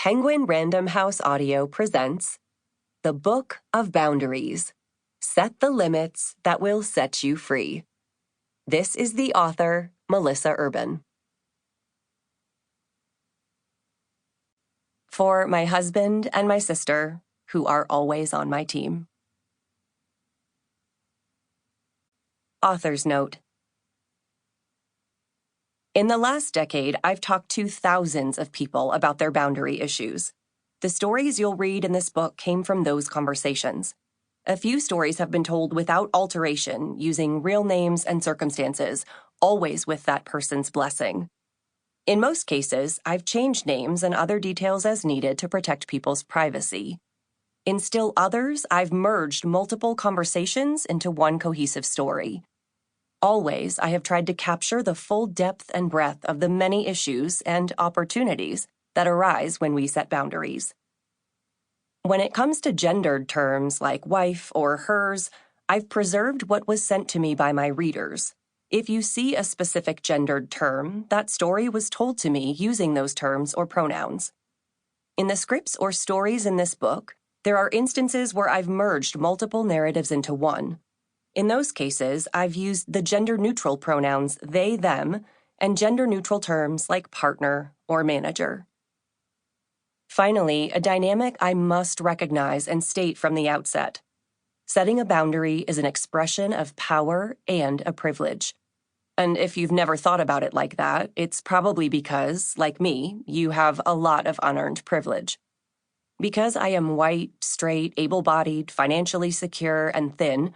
Penguin Random House Audio presents The Book of Boundaries. Set the limits that will set you free. This is the author, Melissa Urban. For my husband and my sister, who are always on my team. Author's note. In the last decade, I've talked to thousands of people about their boundary issues. The stories you'll read in this book came from those conversations. A few stories have been told without alteration, using real names and circumstances, always with that person's blessing. In most cases, I've changed names and other details as needed to protect people's privacy. In still others, I've merged multiple conversations into one cohesive story. Always, I have tried to capture the full depth and breadth of the many issues and opportunities that arise when we set boundaries. When it comes to gendered terms like wife or hers, I've preserved what was sent to me by my readers. If you see a specific gendered term, that story was told to me using those terms or pronouns. In the scripts or stories in this book, there are instances where I've merged multiple narratives into one. In those cases, I've used the gender-neutral pronouns they, them, and gender-neutral terms like partner or manager. Finally, a dynamic I must recognize and state from the outset. Setting a boundary is an expression of power and a privilege. And if you've never thought about it like that, it's probably because, like me, you have a lot of unearned privilege. Because I am white, straight, able-bodied, financially secure, and thin,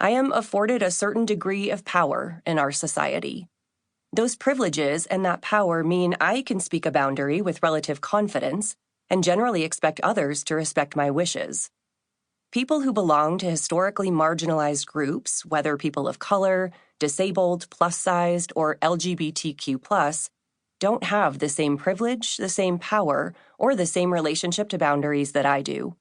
I am afforded a certain degree of power in our society. Those privileges and that power mean I can speak a boundary with relative confidence and generally expect others to respect my wishes. People who belong to historically marginalized groups, whether people of color, disabled, plus-sized, or LGBTQ+, don't have the same privilege, the same power, or the same relationship to boundaries that I do.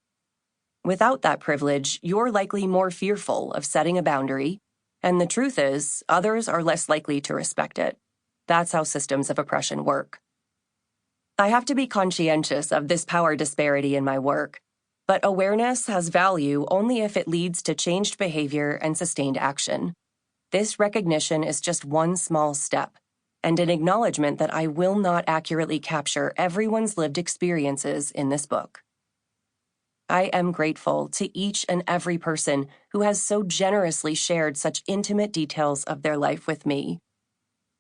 Without that privilege, you're likely more fearful of setting a boundary, and the truth is, others are less likely to respect it. That's how systems of oppression work. I have to be conscientious of this power disparity in my work, but awareness has value only if it leads to changed behavior and sustained action. This recognition is just one small step, and an acknowledgement that I will not accurately capture everyone's lived experiences in this book. I am grateful to each and every person who has so generously shared such intimate details of their life with me.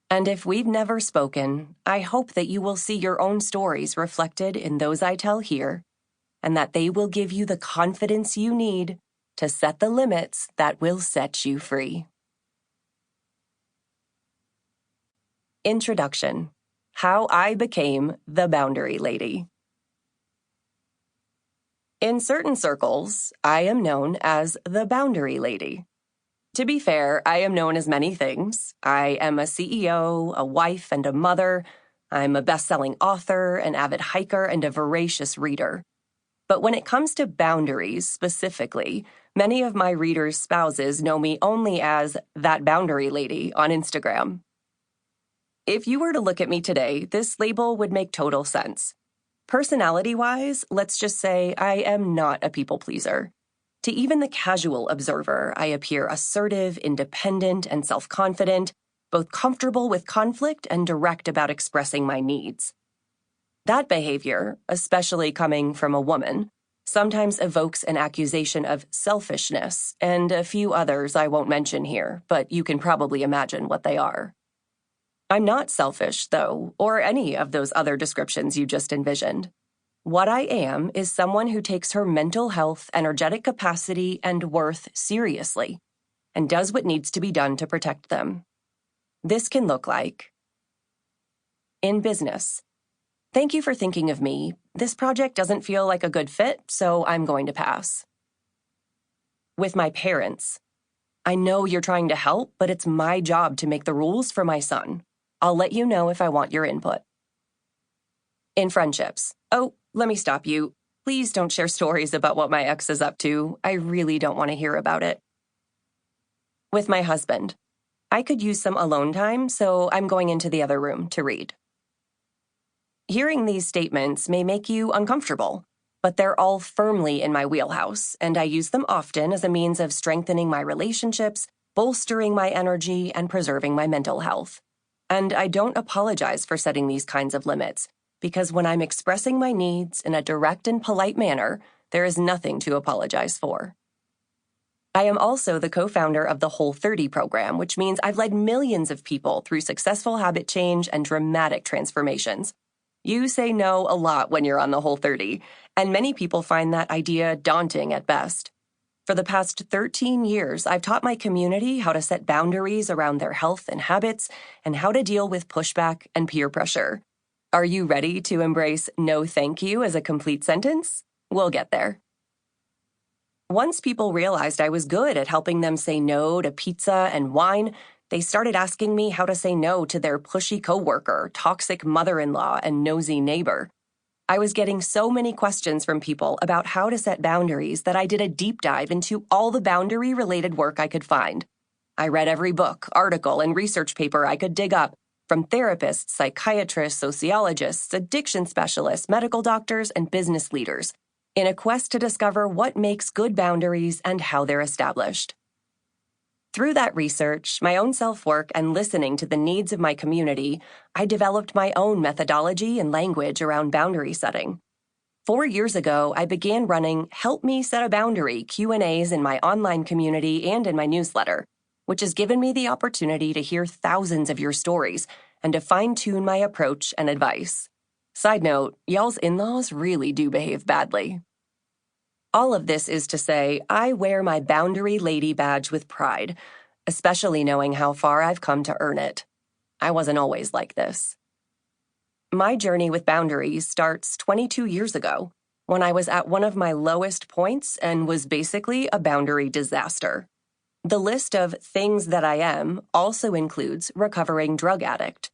And if we've never spoken, I hope that you will see your own stories reflected in those I tell here, and that they will give you the confidence you need to set the limits that will set you free. Introduction: How I Became the Boundary Lady. In certain circles, I am known as the Boundary Lady. To be fair, I am known as many things. I am a CEO, a wife, and a mother. I'm a best-selling author, an avid hiker, and a voracious reader. But when it comes to boundaries specifically, many of my readers' spouses know me only as that Boundary Lady on Instagram. If you were to look at me today, this label would make total sense. Personality-wise, let's just say I am not a people pleaser. To even the casual observer, I appear assertive, independent, and self-confident, both comfortable with conflict and direct about expressing my needs. That behavior, especially coming from a woman, sometimes evokes an accusation of selfishness and a few others I won't mention here, but you can probably imagine what they are. I'm not selfish, though, or any of those other descriptions you just envisioned. What I am is someone who takes her mental health, energetic capacity, and worth seriously, and does what needs to be done to protect them. This can look like: in business. Thank you for thinking of me. This project doesn't feel like a good fit, so I'm going to pass. With my parents. I know you're trying to help, but it's my job to make the rules for my son. I'll let you know if I want your input. In friendships. Oh, let me stop you. Please don't share stories about what my ex is up to. I really don't want to hear about it. With my husband. I could use some alone time, so I'm going into the other room to read. Hearing these statements may make you uncomfortable, but they're all firmly in my wheelhouse, and I use them often as a means of strengthening my relationships, bolstering my energy, and preserving my mental health. And I don't apologize for setting these kinds of limits, because when I'm expressing my needs in a direct and polite manner, there is nothing to apologize for. I am also the co-founder of the Whole30 program, which means I've led millions of people through successful habit change and dramatic transformations. You say no a lot when you're on the Whole30, and many people find that idea daunting at best. For the past 13 years, I've taught my community how to set boundaries around their health and habits and how to deal with pushback and peer pressure. Are you ready to embrace no thank you as a complete sentence? We'll get there. Once people realized I was good at helping them say no to pizza and wine, they started asking me how to say no to their pushy coworker, toxic mother-in-law, and nosy neighbor. I was getting so many questions from people about how to set boundaries that I did a deep dive into all the boundary-related work I could find. I read every book, article, and research paper I could dig up, from therapists, psychiatrists, sociologists, addiction specialists, medical doctors, and business leaders, in a quest to discover what makes good boundaries and how they're established. Through that research, my own self-work, and listening to the needs of my community, I developed my own methodology and language around boundary setting. 4 years ago, I began running Help Me Set a Boundary Q&As in my online community and in my newsletter, which has given me the opportunity to hear thousands of your stories and to fine-tune my approach and advice. Side note, y'all's in-laws really do behave badly. All of this is to say, I wear my Boundary Lady badge with pride, especially knowing how far I've come to earn it. I wasn't always like this. My journey with boundaries starts 22 years ago, when I was at one of my lowest points and was basically a boundary disaster. The list of things that I am also includes recovering drug addict.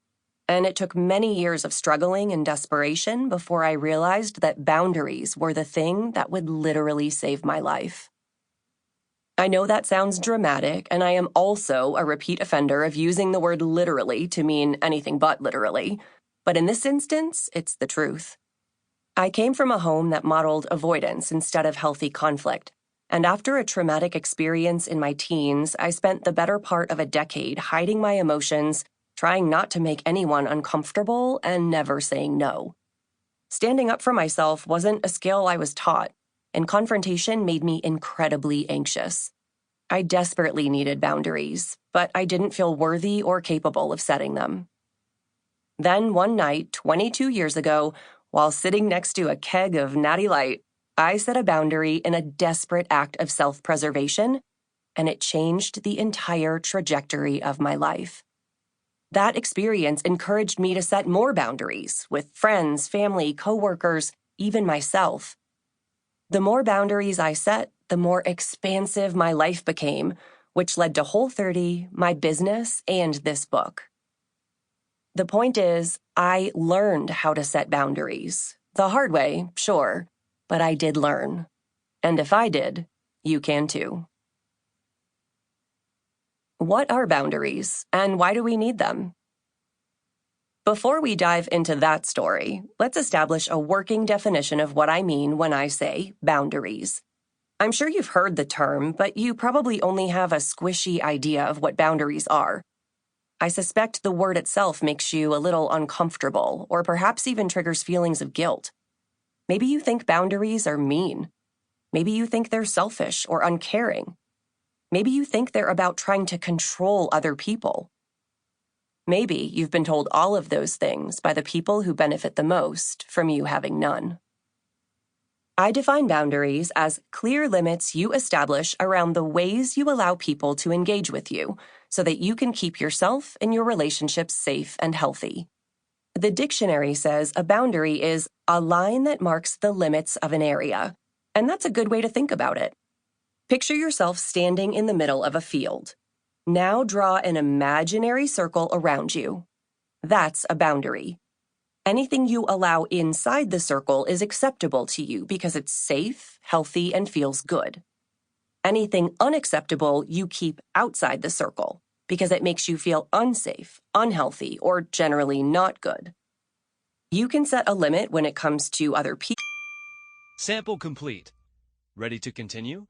And it took many years of struggling and desperation before I realized that boundaries were the thing that would literally save my life. I know that sounds dramatic, and I am also a repeat offender of using the word literally to mean anything but literally, but in this instance, it's the truth. I came from a home that modeled avoidance instead of healthy conflict, and after a traumatic experience in my teens, I spent the better part of a decade hiding my emotions, trying not to make anyone uncomfortable, and never saying no. Standing up for myself wasn't a skill I was taught, and confrontation made me incredibly anxious. I desperately needed boundaries, but I didn't feel worthy or capable of setting them. Then one night, 22 years ago, while sitting next to a keg of Natty Light, I set a boundary in a desperate act of self-preservation, and it changed the entire trajectory of my life. That experience encouraged me to set more boundaries with friends, family, coworkers, even myself. The more boundaries I set, the more expansive my life became, which led to Whole30, my business, and this book. The point is, I learned how to set boundaries. The hard way, sure, but I did learn. And if I did, you can too. What are boundaries, and why do we need them? Before we dive into that story, let's establish a working definition of what I mean when I say boundaries. I'm sure you've heard the term, but you probably only have a squishy idea of what boundaries are. I suspect the word itself makes you a little uncomfortable, or perhaps even triggers feelings of guilt. Maybe you think boundaries are mean. Maybe you think they're selfish or uncaring. Maybe you think they're about trying to control other people. Maybe you've been told all of those things by the people who benefit the most from you having none. I define boundaries as clear limits you establish around the ways you allow people to engage with you so that you can keep yourself and your relationships safe and healthy. The dictionary says a boundary is a line that marks the limits of an area, and that's a good way to think about it. Picture yourself standing in the middle of a field. Now draw an imaginary circle around you. That's a boundary. Anything you allow inside the circle is acceptable to you because it's safe, healthy, and feels good. Anything unacceptable you keep outside the circle because it makes you feel unsafe, unhealthy, or generally not good. You can set a limit when it comes to other people. Sample complete. Ready to continue?